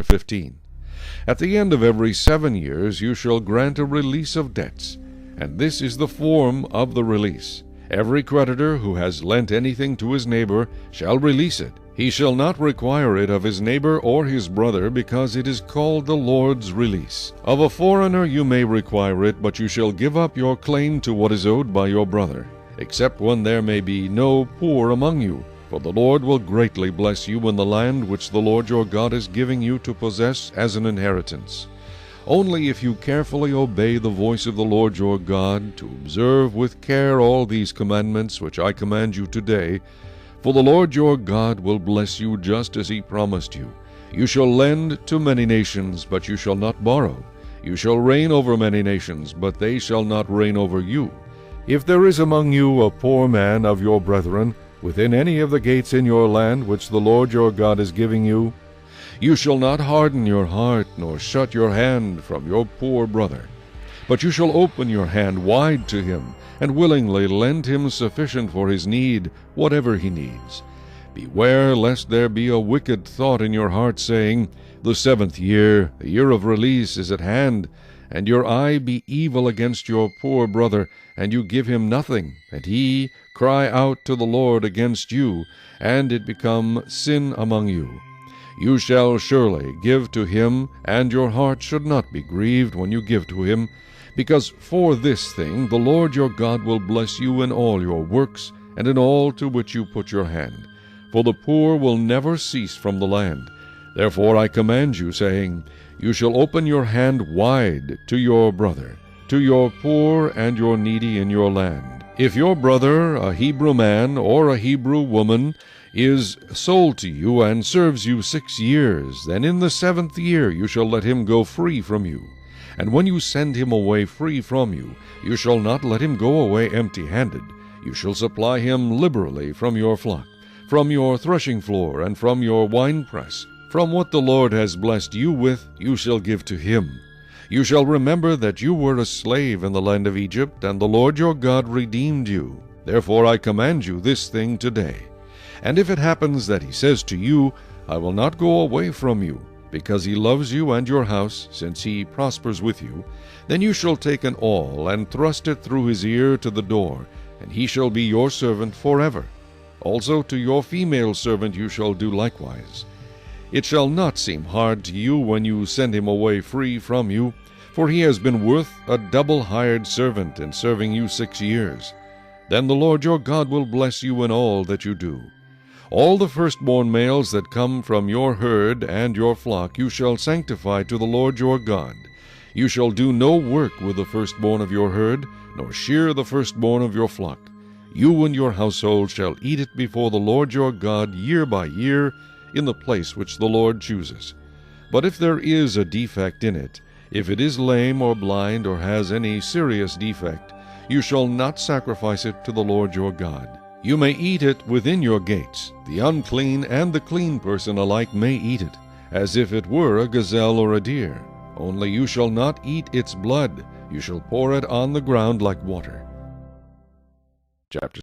15. At the end of every 7 years you shall grant a release of debts, and this is the form of the release. Every creditor who has lent anything to his neighbor shall release it. He shall not require it of his neighbor or his brother, because it is called the Lord's release. Of a foreigner you may require it, but you shall give up your claim to what is owed by your brother, except when there may be no poor among you. For the Lord will greatly bless you in the land which the Lord your God is giving you to possess as an inheritance. Only if you carefully obey the voice of the Lord your God, to observe with care all these commandments which I command you today, for the Lord your God will bless you just as he promised you. You shall lend to many nations, but you shall not borrow. You shall reign over many nations, but they shall not reign over you. If there is among you a poor man of your brethren, within any of the gates in your land which the Lord your God is giving you, you shall not harden your heart, nor shut your hand from your poor brother. But you shall open your hand wide to him, and willingly lend him sufficient for his need, whatever he needs. Beware lest there be a wicked thought in your heart, saying, The 7th year, the year of release, is at hand, and your eye be evil against your poor brother, and you give him nothing, and he cry out to the Lord against you, and it become sin among you. You shall surely give to him, and your heart should not be grieved when you give to him, because for this thing the Lord your God will bless you in all your works, and in all to which you put your hand. For the poor will never cease from the land. Therefore I command you, saying, You shall open your hand wide to your brother, to your poor and your needy in your land. If your brother, a Hebrew man or a Hebrew woman, is sold to you and serves you 6 years, then in the 7th year you shall let him go free from you. And when you send him away free from you, you shall not let him go away empty-handed. You shall supply him liberally from your flock, from your threshing floor, and from your winepress. From what the Lord has blessed you with, you shall give to him. You shall remember that you were a slave in the land of Egypt, and the Lord your God redeemed you. Therefore I command you this thing today. And if it happens that he says to you, I will not go away from you, because he loves you and your house, since he prospers with you, then you shall take an awl, and thrust it through his ear to the door, and he shall be your servant forever. Also to your female servant you shall do likewise. It shall not seem hard to you when you send him away free from you, for he has been worth a double hired servant in serving you 6 years. Then the Lord your God will bless you in all that you do. All the firstborn males that come from your herd and your flock you shall sanctify to the Lord your God. You shall do no work with the firstborn of your herd, nor shear the firstborn of your flock. You and your household shall eat it before the Lord your God year by year, in the place which the Lord chooses. But if there is a defect in it, if it is lame or blind or has any serious defect, you shall not sacrifice it to the Lord your God. You may eat it within your gates. The unclean and the clean person alike may eat it, as if it were a gazelle or a deer. Only you shall not eat its blood. You shall pour it on the ground like water. Chapter